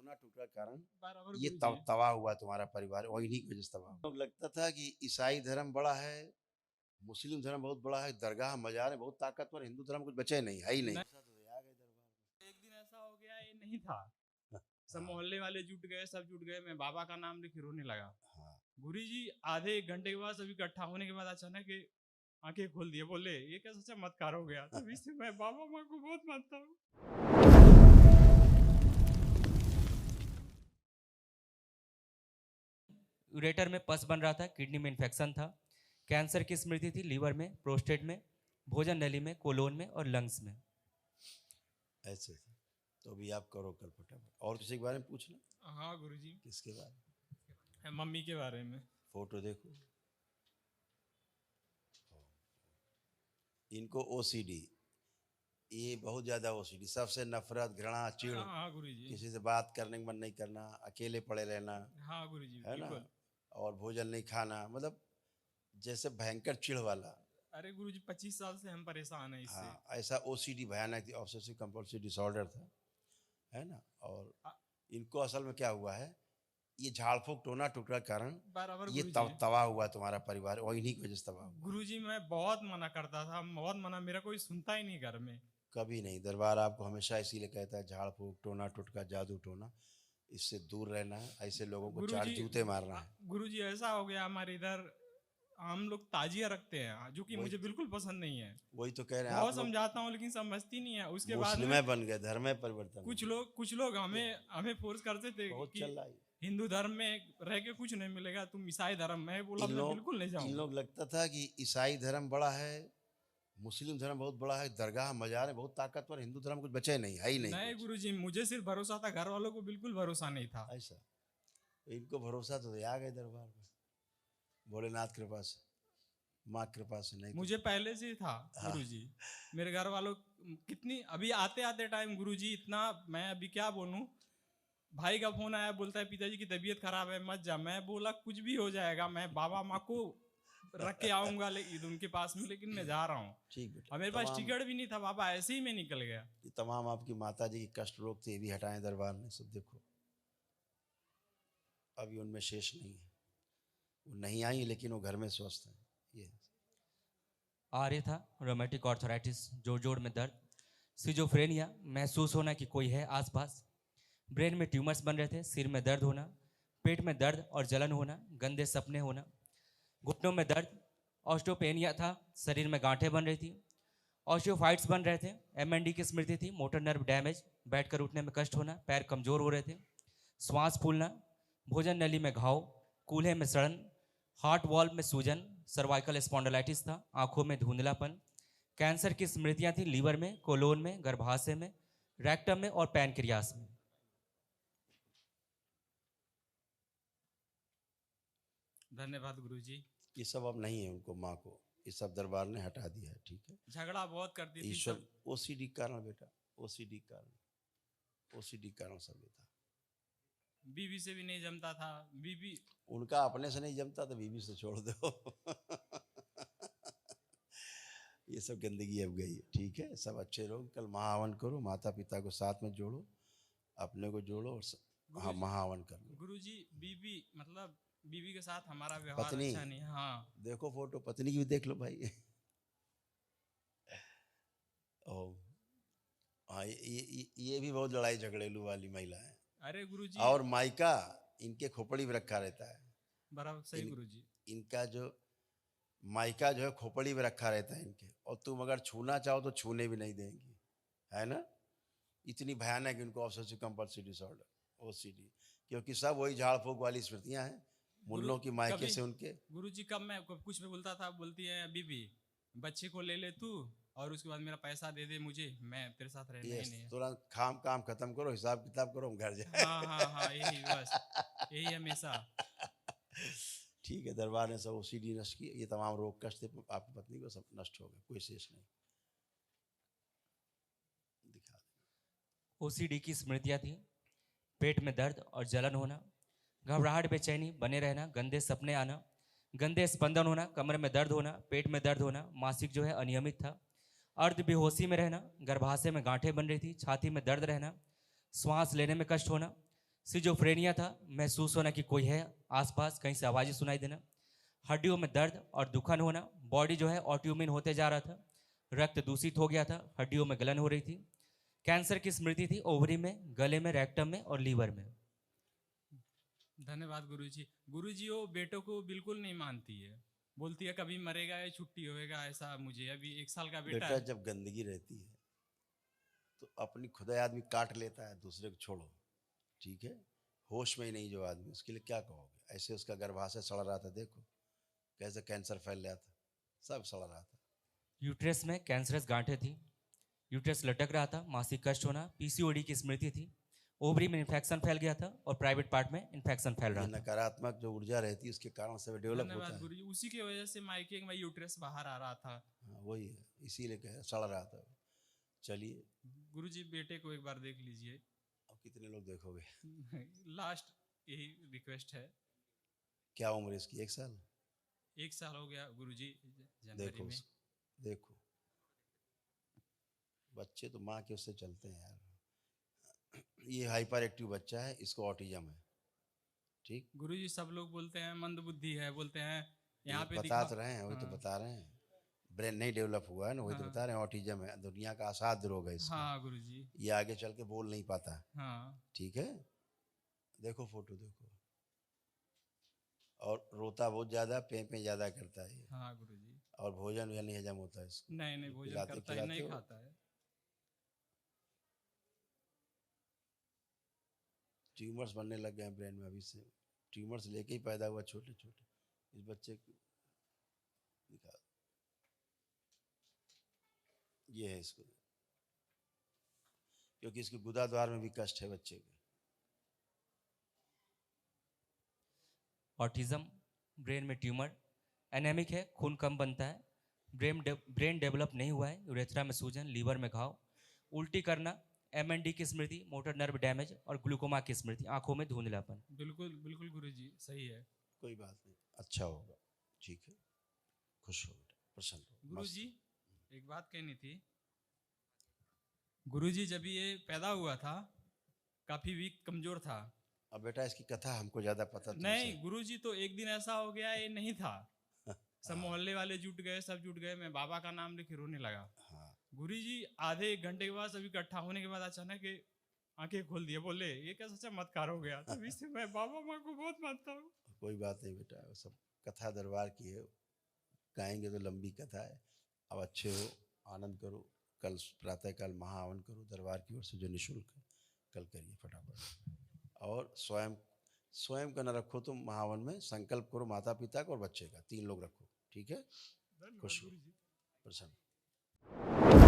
Tuna टूटा कारण बराबर ये गुरुजी। तबाह हुआ तुम्हारा परिवार और इन्हीं की वजह से तबाह हुआ। तो लगता था कि ईसाई धर्म बड़ा है, मुस्लिम धर्म बहुत बड़ा है, दरगाह मजार है बहुत ताकतवर, हिंदू धर्म कुछ बचे नहीं, है ही नहीं। नहीं, ऐसा तो आ गए दरबार एक दिन ऐसा हो गया, ये नहीं था। में। सब हाँ मोहल्ले वाले जुट गए, सब जुट गए, मैं बाबा का नाम लेके रोने लगा। हाँ। गुरुजी आधे एक घंटे के बाद सब इकट्ठा होने के बाद अचानक ये आंखें खोल दिए, बोले ये कैसा चमत्कार हो गया। तभी से मैं बाबा माँ को बहुत मानता हूँ। यूरेटर में पस बन रहा था, किडनी में इन्फेक्शन था, कैंसर की स्मृति थी लीवर में, प्रोस्टेट में, भोजन नली में, कोलोन में और लंग्स में। ऐसे थे तो अभी आप करो कल फटाफट। और किसी के बारे में पूछना। हाँ गुरुजी, किसके बारे में? मम्मी के बारे में। फोटो देखो। इनको ओसीडी, ये बहुत ज्यादा ओसीडी, सबसे नफरत, घृणा, चिढ़, हाँ गुरुजी। किसी से बात करने का मन नहीं करना, अकेले पड़े रहना, हाँ गुरुजी, है ना, बिल्कुल। और भोजन नहीं खाना, मतलब जैसे भयंकर चिढ़ वाला। अरे गुरुजी 25 साल से हम परेशान हैं इससे। हाँ, ऐसा ओसीडी भयानक थी, ऑब्सेसिव कंपल्सिव डिसऑर्डर था, है ना। और अ- इनको असल में क्या हुआ है, ये झाड़ फूक टोना टुकड़ा कारण बराबर ये गुरुजी। तबाह हुआ तुम्हारा परिवार और इन्हीं की वजह से तबाह हुआ। गुरुजी मैं बहुत मना करता था, बहुत मना, मेरा कोई सुनता ही नहीं घर में। कभी नहीं, दरबार आपको हमेशा इसीलिए कहता है झाड़ फूक टोना टुटका जादू टोना, इससे दूर रहना है, ऐसे लोगों को चार गुरुजी जूते मारना है। गुरुजी ऐसा हो गया हमारे इधर, हम लोग ताजिया रखते हैं जो कि वही मुझे बिल्कुल पसंद नहीं है। वही तो कह रहे हैं आप बहुत लोग समझाता हूँ लेकिन समझती नहीं है। उसके बाद मुस्लिम में बन गए, धर्म में परिवर्तन हो गया। कुछ लोग हमें हमें फोर्स करते थे बहुत कि चल रहा है। हिंदू धर्म में रह के कुछ नहीं मिलेगा, तुम ईसाई धर्म में। बोला मैं बिल्कुल नहीं इन जाऊंगा। लोग लगता था कि ईसाई धर्म बड़ा है, मुस्लिम धर्म बहुत बड़ा है, दरगाह मजार है बहुत ताकतवर, हिंदू धर्म कुछ बचे नहीं, है ही नहीं नहीं कुछ। गुरुजी, मुझे सिर्फ भरोसा था, घर वालों को बिल्कुल भरोसा नहीं था। ऐसा तो इनको भरोसा तो आ गए दरबार में, भोलेनाथ कृपा से, माँ कृपा से, नहीं मुझे पहले से ही था हाँ। गुरुजी। मेरे घर वालों कितनी, अभी आते आते टाइम गुरुजी इतना, मैं अभी क्या बोलूं। भाई का फोन आया, बोलता है पिताजी की तबीयत खराब है मत जा। मैं बोला कुछ भी हो जाएगा, मैं बाबा माँ को रख के आऊंगा उनके पास में, लेकिन मैं जा रहा हूँ। ठीक बेटा। और मेरे पास टिकट भी नहीं था बाबा, ऐसे ही मैं निकल गया। ये तमाम आपकी माता जी की कष्ट रोग थे, ये भी हटाएं दरबार में, सब देखो अभी उनमें शेष नहीं है, वो नहीं आई लेकिन वो घर में स्वस्थ है। ये आर्य था, रोमेटिक आर्थराइटिस, जोड़ में दर्द, सिजोफ्रेनिया, महसूस होना कि कोई है आसपास, ब्रेन में ट्यूमर्स बन रहे थे, सिर में दर्द होना, पेट में दर्द और जलन होना, गंदे सपने होना, घुटनों में दर्द, ऑस्टियोपेनिया था, शरीर में गांठें बन रही थी, ऑस्टियोफाइट्स बन रहे थे, एमएनडी की स्मृति थी, मोटर नर्व डैमेज, बैठकर उठने में कष्ट होना, पैर कमजोर हो रहे थे, श्वास फूलना, भोजन नली में घाव, कूल्हे में सड़न, हार्ट वॉल्व में सूजन, सर्वाइकल स्पॉन्डिलाइटिस था, आंखों में धुंधलापन, कैंसर की स्मृतियां थी लीवर में, कोलोन में, गर्भाशय में, रेक्टम में और पैनक्रियास में। धन्यवाद गुरुजी। ये सब अब नहीं है उनको, माँ को ये सब दरबार ने हटा दिया है, ठीक है। झगड़ा बहुत करती थी ईश्वर सब। ओसीडी कारण बेटा, ओसीडी कारण, ओसीडी कारण सब ये था। बीवी से भी नहीं जमता था। बीवी उनका अपने से नहीं जमता तो बीवी से छोड़ दो। ये सब गंदगी अब गई है, ठीक है। सब अच्छे लोग कल महाहवन करो, माता पिता को साथ में जोड़ो, अपने को जोड़ो और हाँ महाहवन कर लो। गुरुजी बीवी मतलब बीवी के साथ हमारा व्यवहार पत्नी अच्छा नहीं है। हाँ देखो फोटो, पत्नी की भी देख लो भाई। ओ हाँ, ये भी बहुत लड़ाई झगड़ेलू वाली महिला है। अरे गुरुजी और माइका इनके खोपड़ी में रखा रहता है। बराबर सही इन, गुरुजी। इनका जो माइका जो है खोपड़ी में रखा रहता है इनके, और तुम अगर छूना चाहो तो छूने भी नहीं देंगी, है ना। इतनी भयानक इनको ऑब्सेसिव कंपल्सिव डिसऑर्डर ओसीडी, क्योंकि सब वही झाड़ फूक वाली स्मृतियां हैं मुल्लों की मायके से उनके। गुरुजी कब मैं कुछ भी बोलता था, बोलती है बीबी बच्चे को ले ले तू, और उसके बाद मेरा पैसा दे दे मुझे, मैं तेरे साथ रहना ही नहीं है। तुरंत काम खत्म करो, हिसाब किताब करो, हम घर जाए। हाँ हाँ हाँ, यही बस, यही हमेशा। ठीक है, दरबार ने सब ओसीडी नष्ट की, ये तमाम रोग कष्ट थे आपकी पत्नी को सब नष्ट हो गए, कोई शेष नहीं। दिखा ओसीडी की स्मृतियां थी पेट में दर्द और जलन होना, घबराहट बेचैनी बने रहना, गंदे सपने आना, गंदे स्पंदन होना, कमर में दर्द होना, पेट में दर्द होना, मासिक जो है अनियमित था, अर्ध बेहोशी में रहना, गर्भाशय में गांठें बन रही थी, छाती में दर्द रहना, श्वास लेने में कष्ट होना, सिजोफ्रेनिया था, महसूस होना कि कोई है आसपास, कहीं से आवाज़ें सुनाई देना, हड्डियों में दर्द और दुखन होना, बॉडी जो है ऑटोइम्यून होते जा रहा था, रक्त दूषित हो गया था, हड्डियों में गलन हो रही थी, कैंसर की स्मृति थी ओवरी में, गले में, रेक्टम में और लीवर में। धन्यवाद गुरुजी। गुरुजी वो बेटों को बिल्कुल नहीं मानती है, बोलती है कभी मरेगा या छुट्टी होएगा, ऐसा मुझे अभी 1 साल का बेटा बेटा है। जब गंदगी रहती है तो अपनी खुदाई आदमी काट लेता है, दूसरे को छोड़ो, ठीक है। होश में ही नहीं जो आदमी, उसके लिए क्या कहोगे। ऐसे उसका गर्भाशय सड़ रहा था, देखो कैसे कैंसर फैल रहा था, सब सड़ रहा था। यूट्रस में कैंसरस गांठें थी, यूट्रस लटक रहा था, मासिक कष्ट होना, पीसीओडी की स्मृति थी, ओवरी में इन्फेक्शन फैल गया था और प्राइवेट पार्ट में इन्फेक्शन फैल ये रहा था। नकारात्मक जो ऊर्जा रहती है उसके कारण से डेवलप होता धन्यवाद है। गुरुजी, उसी की वजह से माइके में यूट्रस बाहर आ रहा था। हाँ वही है, इसीलिए कह सड़ रहा था। चलिए, गुरुजी बेटे को एक बार देख लीजिए। अब कितने लोग देखोगे। लास्ट यही रिक्वेस्ट है। क्या उम्र है इसकी, 1 साल। 1 साल हो गया गुरुजी जनवरी देखो में। देखो, बच्चे तो माँ के उससे चलते हैं यार। ये हाइपर एक्टिव बच्चा है, इसको ऑटिज्म है, ठीक। गुरुजी सब लोग बोलते हैं मंद बुद्धि है, बोलते हैं यहाँ पे बता तो दिखा। रहे हैं, वही तो हाँ। बता रहे हैं, ब्रेन नहीं डेवलप हुआ है ना, वही तो हाँ। बता रहे हैं। ऑटिज्म है, दुनिया का असाध्य रोग है इसका। हाँ गुरुजी। ये आगे चल के बोल नहीं पाता, हाँ। ठीक है। देखो फोटो देखो, और रोता बहुत ज्यादा, पे ज्यादा करता है ये। हाँ गुरुजी। और भोजन या नहीं हजम होता है इसको। नहीं नहीं भोजन खिलाते करता है, नहीं खिलाते हो। खाता है। ट्यूमर्स बनने लग गए हैं ब्रेन में अभी से, ट्यूमर्स लेके ही पैदा हुआ छोटे छोटे इस बच्चे को। दिखा, ये है इसको, क्योंकि इसके गुदा द्वार में भी कष्ट है बच्चे के। ऑटिज्म, ब्रेन में ट्यूमर, एनेमिक है, खून कम बनता है, ब्रेन डेवलप नहीं हुआ है, यूरेथ्रा में सूजन, लीवर में घाव, उल्टी करना, एमएनडी की स्मृति, मोटर नर्व डैमेज और ग्लूकोमा की स्मृति, आंखों में धुंधलापन। बिल्कुल बिल्कुल गुरुजी सही है। कोई बात नहीं, अच्छा होगा, ठीक है। खुश हो बेटा, प्रसन्न हो। गुरुजी एक बात कहनी थी। गुरुजी जब ये पैदा हुआ था काफी वीक, कमजोर था। अब बेटा इसकी कथा हमको ज्यादा पता तुमसे। नहीं गुरुजी, तो एक दिन ऐसा हो गया ये नहीं था, सब मोहल्ले वाले जुट गए, सब जुट गए, मैं बाबा का नाम लेके रोने लगा। हाँ, गुरुजी आधे 1 घंटे के बाद सभी इकट्ठा होने के बाद अचानक आंखें खोल दिए, बोले ये कैसा चमत्कार हो गया। तभी से मैं बाबा माँ को बहुत मानता हूँ। कोई बात नहीं बेटा, वो सब कथा दरबार की है, गाएंगे तो लंबी कथा है। अब अच्छे हो, आनंद करो, कल प्रातःकाल महाहवन करो दरबार की ओर से जो निःशुल्क है, कल करिए फटाफट। और स्वयं स्वयं का न रखो तुम महावन में, संकल्प करो माता पिता का और बच्चे का, 3 लोग रखो, ठीक है। खुश हो, गुरुजी। प्रसन्न।